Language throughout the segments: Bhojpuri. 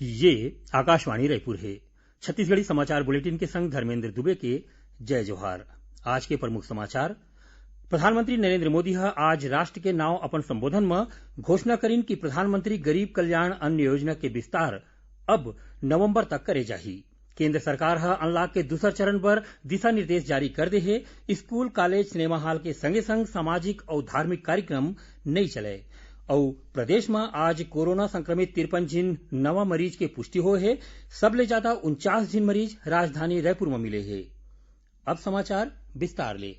ये आकाशवाणी रायपुर है। छत्तीसगढ़ी समाचार बुलेटिन के संग धर्मेंद्र दुबे के जय जोहार। आज के प्रमुख समाचार। प्रधानमंत्री नरेंद्र मोदी आज राष्ट्र के नाव अपन संबोधन में घोषणा करीन कि प्रधानमंत्री गरीब कल्याण अन्न योजना के विस्तार अब नवंबर तक करे जाही। केंद्र सरकार अनलॉक के दूसर चरण पर दिशा निर्देश जारी कर दे है। स्कूल, कॉलेज, सिनेमा हॉल के संगे संग सामाजिक और धार्मिक कार्यक्रम नहीं चले। और प्रदेश में आज कोरोना संक्रमित 53 जिन नवा मरीज के पुष्टि हो है। सबले ज्यादा 49 जिन मरीज राजधानी रायपुर में मिले हैं। अब समाचार विस्तार ले।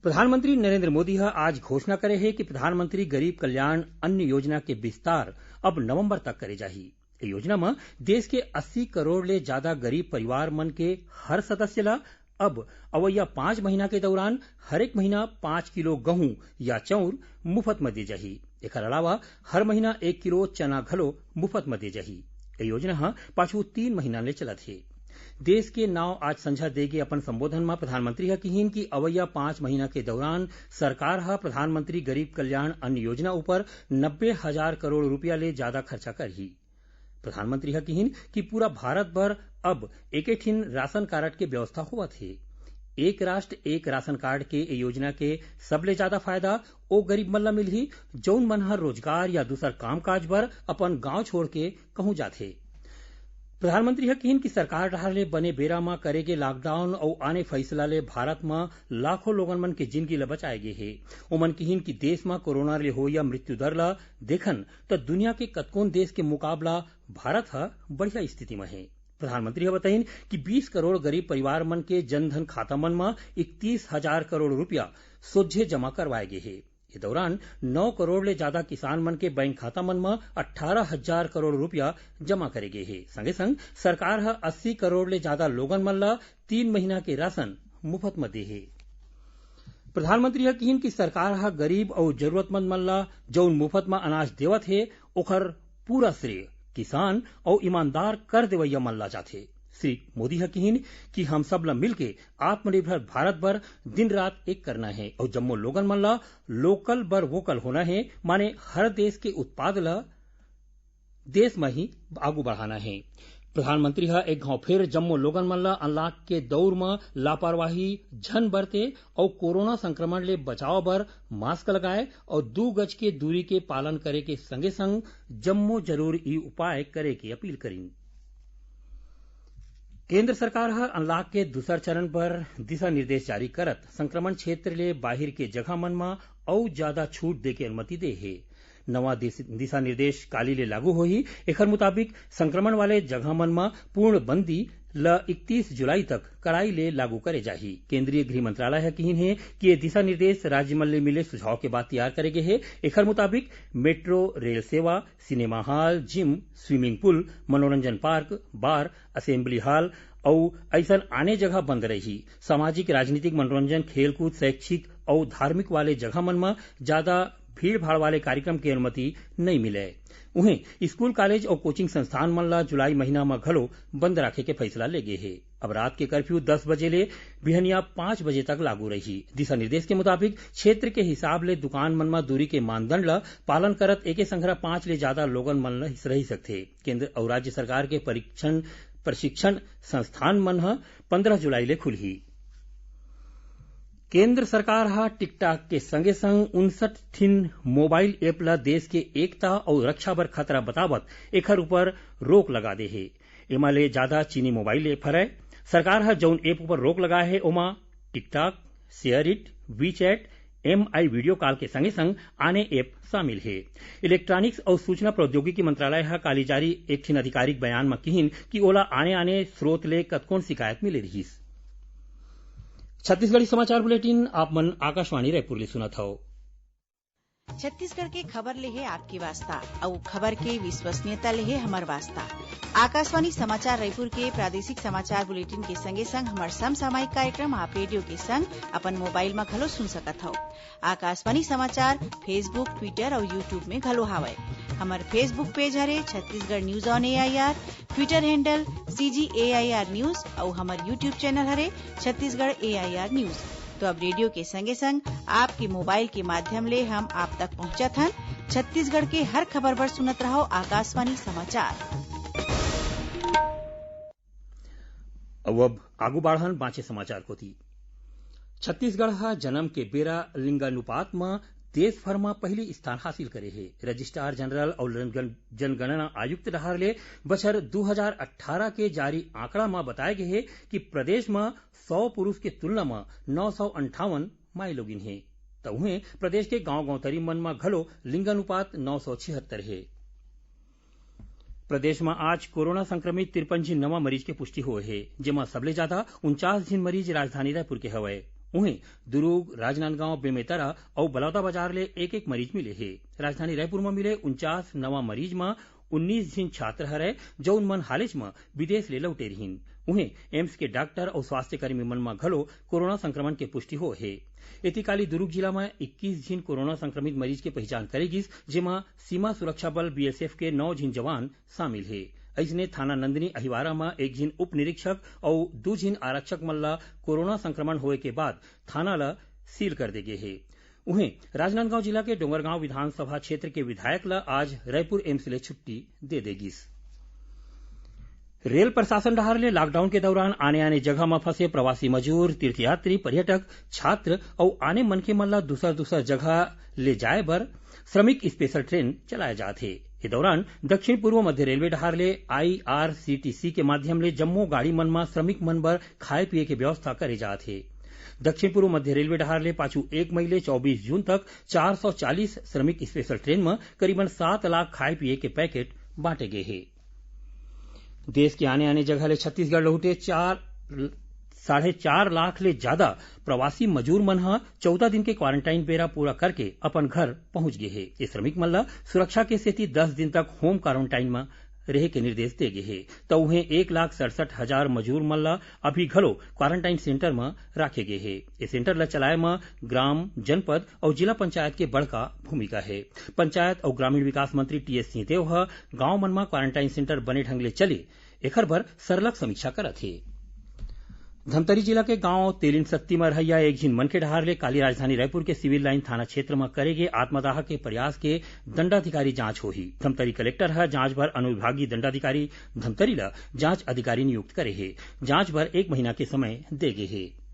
प्रधानमंत्री नरेंद्र मोदी आज घोषणा करे है कि प्रधानमंत्री गरीब कल्याण अन्न योजना के विस्तार अब नवंबर तक करे जाही। योजना में देश के 80 करोड़ ले ज्यादा गरीब परिवार मन के हर सदस्य ला अब अवैया 5 महीना के दौरान हरेक महीना 5 किलो गेहूं या चाउर मुफ्त में दे जाही। एकर अलावा हर महीना 1 किलो चना घलो मुफ्त में दे जाही। योजना पाछू 3 महीना ले चलत है। देश के नाव आज संझा देगे अपन संबोधन में प्रधानमंत्री कहीन कि अवैया 5 महीना के दौरान सरकार प्रधानमंत्री गरीब कल्याण अन्न योजना ऊपर 90,000 करोड़ रुपया ले ज्यादा खर्चा करही। प्रधानमंत्री कहीन कि पूरा भारत भर अब एक ठिन राशन कार्ड के व्यवस्था होवत है। एक राष्ट्र एक राशन कार्ड के योजना के सबले ज्यादा फायदा ओ गरीब मन ला मिलही जौन मन रोजगार या दूसर कामकाज बर अपन गांव छोड़ के कहूं जाथे। प्रधानमंत्री कहीन कि सरकार डहार ले बने बेरा में करेगे लॉकडाउन और आने फैसला ले भारत में लाखों लोगन मन के जिंदगी ला बचाए गे हे। ओमन कहीन कि देश में कोरोना ले हो या मृत्यु दर ला देखन तो दुनिया के कतकोन देश के मुकाबला भारत बढ़िया स्थिति में है। प्रधानमंत्री बताइन कि 20 करोड़ गरीब परिवार मन के जनधन खाता मन में 31,000 करोड़ रुपया सोझे जमा करवाए गे हे। इस दौरान 9 करोड़ ले ज्यादा किसान मन के बैंक खाता मन में 18,000 करोड़ रुपया जमा करे गे हे। संगे संग सरकार 80 करोड़ ले ज्यादा लोगन मन ला 3 महीना के राशन मुफ्त में दे हे। प्रधानमंत्री कहीन कि सरकार गरीब और जरूरतमंद मन ला जौन मुफ्त में अनाज देवत है ओखर पूरा श्रेय किसान और ईमानदार कर देवैया मन ला जाथे। श्री मोदी कहीन कि हम सब ला मिलके आत्मनिर्भर भारत बर दिन रात एक करना है और जम्मो लोगन मन ला लोकल बर वोकल होना है, माने हर देश के उत्पाद ला देश में ही आगू बढ़ाना है। प्रधानमंत्री एक गांव फिर जम्मो लोगन मन ला अनलॉक के दौर में लापरवाही झन बरते और कोरोना संक्रमण ले बचाव बर मास्क लगाए और 2 गज के दूरी के पालन करे के संगे संग जम्मो जरूर ई उपाय करे की अपील करीन। केंद्र सरकार अनलॉक के दूसर चरण पर दिशा निर्देश जारी करत संक्रमण क्षेत्र ले बाहिर के जगह मन में और ज्यादा छूट दे के अनुमति दे है। नवा दिशा निर्देश काली ले लागू होही। एकर मुताबिक संक्रमण वाले जगह मन में पूर्ण बंदी ल 31 जुलाई तक कड़ाई ले लागू करे जाही। केंद्रीय गृह मंत्रालय कहीन है कि ये दिशा निर्देश राज्य मन ले मिले सुझाव के बाद तैयार करे गे है। एकर मुताबिक मेट्रो रेल सेवा, सिनेमा हॉल, जिम, स्विमिंग पूल, मनोरंजन पार्क, बार, असेंबली हॉल और ऐसा आने जगह बंद रही। सामाजिक, राजनीतिक, मनोरंजन, खेलकूद, शैक्षिक और धार्मिक वाले जगह मन में ज्यादा भीड़ भाड़ वाले कार्यक्रम की अनुमति नहीं मिले। उन्हें स्कूल, कॉलेज और कोचिंग संस्थान मन ला जुलाई महीना में घलो बंद रखे के फैसला ले गे है। अब रात के कर्फ्यू 10 बजे ले बिहनिया 5 बजे तक लागू रही। दिशा निर्देश के मुताबिक क्षेत्र के हिसाब ले दुकान मन में दूरी के मानदंड ला पालन करत एके संघरा 5 ले ज्यादा लोगन मन ला रही सकथे। केंद्र और राज्य सरकार के प्रशिक्षण संस्थान मन 15 जुलाई ले खुलही। केंद्र सरकार टिकटॉक के संगे संग 59 ठिन मोबाइल ऐप ला देश के एकता और रक्षा बर खतरा बतावत एकर ऊपर रोक लगा दे है। एमा ले ज्यादा चीनी मोबाइल ऐप हरय। सरकार जौन ऐप ऊपर रोक लगाए है ओमा TikTok, share it, WeChat, MI video call के संगे संग आने ऐप शामिल है। इलेक्ट्रॉनिक्स और सूचना प्रौद्योगिकी मंत्रालय काली जारी एक ठिन आधिकारिक बयान में कहीन कि ओला आने स्रोत ले कतकोन शिकायत मिले रहीस। छत्तीसगढ़ी समाचार बुलेटिन आप मन आकाशवाणी रायपुर ले सुनत हव। छत्तीसगढ़ के खबर ले है आपकी वास्ता और खबर के विश्वसनीयता ले है हमार वास्ता। आकाशवाणी समाचार रायपुर के प्रादेशिक समाचार बुलेटिन के संगे संग हमार समसामयिक कार्यक्रम आप रेडियो के संग अपन मोबाइल में घलो सुन सकत हव। आकाशवाणी समाचार फेसबुक, ट्विटर और यूट्यूब में घलो हावय। हमार फेसबुक पेज हरे Chhattisgarh news on AIR, Twitter handle CGAIR news और हमार यूट्यूब चैनल हरे छत्तीसगढ़ AIR न्यूज। तो अब रेडियो के संगे संग आपके मोबाइल के माध्यम ले हम आप तक पहुंचत हन। छत्तीसगढ़ के हर खबर बर सुनत रहो आकाशवाणी समाचार। अब आगू बाढ़न बाँचे समाचार को थी। छत्तीसगढ़ जन्म के बेरा लिंगानुपात में देश भर में पहली स्थान हासिल करे है। रजिस्ट्रार जनरल और जनगणना आयुक्त डहार ले बछर 2018 के जारी आंकड़ा में बताए गए है कि प्रदेश में 100 पुरुष के तुलना में 958 माई लोगिन है। तउहे प्रदेश के गांव तरी मन में घलो लिंगानुपात 976 है। प्रदेश में आज कोरोना संक्रमित 53 झिन नवा मरीज के पुष्टि हुए है, जेमा सबले ज्यादा 49 झिन मरीज राजधानी रायपुर के हवय। उहें दुर्ग, राजनांदगांव, बेमेतरा और बलौदाबाजार ले एक मरीज मिले है। राजधानी रायपुर में मिले 49 नवा मरीज में 19 झिन छात्र हरय, जौन मन हालेच में विदेश ले लौटे रहीन। उहें एम्स के डॉक्टर और स्वास्थ्य कर्मी मन में घलो कोरोना संक्रमण के पुष्टि हो है। एतिकाली दुर्ग जिला में 21 झिन कोरोना संक्रमित मरीज के पहचान करेगिस, जेमा सीमा सुरक्षा बल बीएसएफ के 9 झिन जवान शामिल है। ऐसने थाना नंदिनी अहिवारा में 1 झिन उप निरीक्षक और 2 झिन आरक्षक मल्ला कोरोना संक्रमण होए के बाद थाना ला सील कर दे गए है। उहें राजनांदगांव जिला के डोंगरगांव विधानसभा क्षेत्र के विधायक ला आज रायपुर एम्स ले छुट्टी दे देगिस। रेल प्रशासन डहार ले लॉकडाउन के दौरान आने जगह में फंसे प्रवासी मजूर, तीर्थयात्री, पर्यटक, छात्र और आने मनखे मन ला दूसर जगह ले जाए बर श्रमिक स्पेशल ट्रेन चलाए जाते। इस दौरान दक्षिण पूर्व मध्य रेलवे डहार ले IRCTC के माध्यम ले जम्मो गाड़ी मन में श्रमिक मन बर खाए पिए के व्यवस्था करे जाते। दक्षिण पूर्व मध्य रेलवे डहार ले पाछू 1 मई ले 24 जून तक 440 श्रमिक स्पेशल ट्रेन में करीबन 7 लाख खाए पिए के पैकेट बांटे गए हैं। देश के आने जगह ले छत्तीसगढ़ लौटे 4.5 लाख ले ज्यादा प्रवासी मजूर मन 14 दिन के क्वारंटाइन बेरा पूरा करके अपन घर पहुंच गए हैं। ये श्रमिक मन ला सुरक्षा के सेती 10 दिन तक होम क्वारंटाइन में रहे के निर्देश दे गए हैं। तो उन्हें 1,67,000 मजूर मन ला अभी घलो क्वारंटाइन सेंटर में रखे गए हैं। इस सेंटर ला चलाए में ग्राम, जनपद और जिला पंचायत के बड़का भूमिका है। पंचायत और ग्रामीण विकास मंत्री TS सिंहदेव गांव मन में क्वारंटाइन सेंटर बने ढंग ले चले एखर बर सरलग समीक्षा करत है। धमतरी जिला के गांव तेलिन सत्ती में रहैया 1 झिन मन के डहार ले काली राजधानी रायपुर के सिविल लाइन थाना क्षेत्र में करेगे आत्मदाह के प्रयास के दंडाधिकारी जांच होही। धमतरी कलेक्टर जांच भर अनुविभागीय दंडाधिकारी धमतरी ला जांच अधिकारी नियुक्त करे है। जांच भर 1 महीना के समय दे गे है।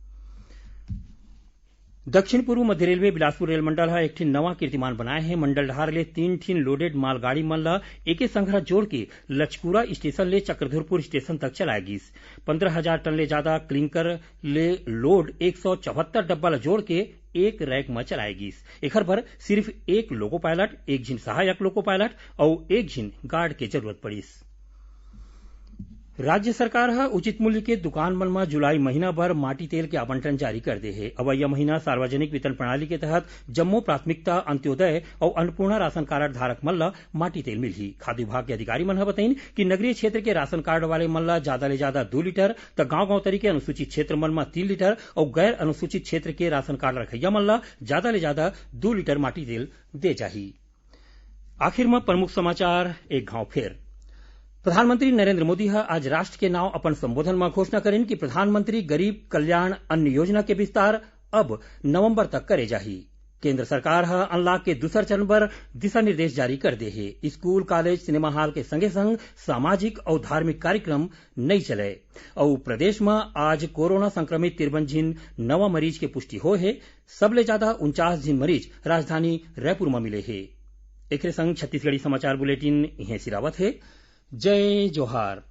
दक्षिण पूर्व मध्य रेलवे बिलासपुर रेल मंडल एक ठिन नवा कीर्तिमान बनाए है। मंडल डहार ले 3 ठिन लोडेड मालगाड़ी मन ला एके संघरा जोड़ के लचकुरा स्टेशन ले चक्रधरपुर स्टेशन तक चलाए गिस। 15,000 टन ले ज्यादा क्लिंकर ले लोड 174 डब्बा ला जोड़ के एक रैक में चलाए गिस। एखर पर सिर्फ 1 लोको पायलट, 1 झिन सहायक लोको पायलट और 1 झिन गार्ड के जरूरत पड़िस। राज्य सरकार उचित मूल्य के दुकान मन में जुलाई महीना भर माटी तेल के आवंटन जारी कर दे है। अब यह महीना सार्वजनिक वितरण प्रणाली के तहत जम्मो प्राथमिकता, अंत्योदय और अन्नपूर्णा राशन कार्ड धारक मन ला माटी तेल मिलही। खाद्य विभाग के अधिकारी मन बताइन कि नगरीय क्षेत्र के राशन कार्ड वाले मन ला ज्यादा ले ज्यादा 2 लीटर, तो गांव तरी के अनुसूचित क्षेत्र मन में 3 लीटर और गैर अनुसूचित क्षेत्र के राशन कार्ड रखैया मन ला ज्यादा ले ज्यादा 2 लीटर माटी तेल दे जाही। आखिर में प्रमुख समाचार एक घाव फेर। प्रधानमंत्री नरेंद्र मोदी आज राष्ट्र के नाव अपन संबोधन में घोषणा करें कि प्रधानमंत्री गरीब कल्याण अन्न योजना के विस्तार अब नवंबर तक करे जाही। केंद्र सरकार अनलॉक के दूसर चरण पर दिशा निर्देश जारी कर दे है। स्कूल, कॉलेज, सिनेमा हॉल के संगे संग सामाजिक और धार्मिक कार्यक्रम नहीं चले। और प्रदेश में आज कोरोना संक्रमित 53 झिन नवा मरीज के पुष्टि हो है। सबले ज्यादा 49 झिन मरीज राजधानी रायपुर में मिले है। एक संग छत्तीसगढ़ी समाचार बुलेटिन इहें सिरावत है। जय जोहार।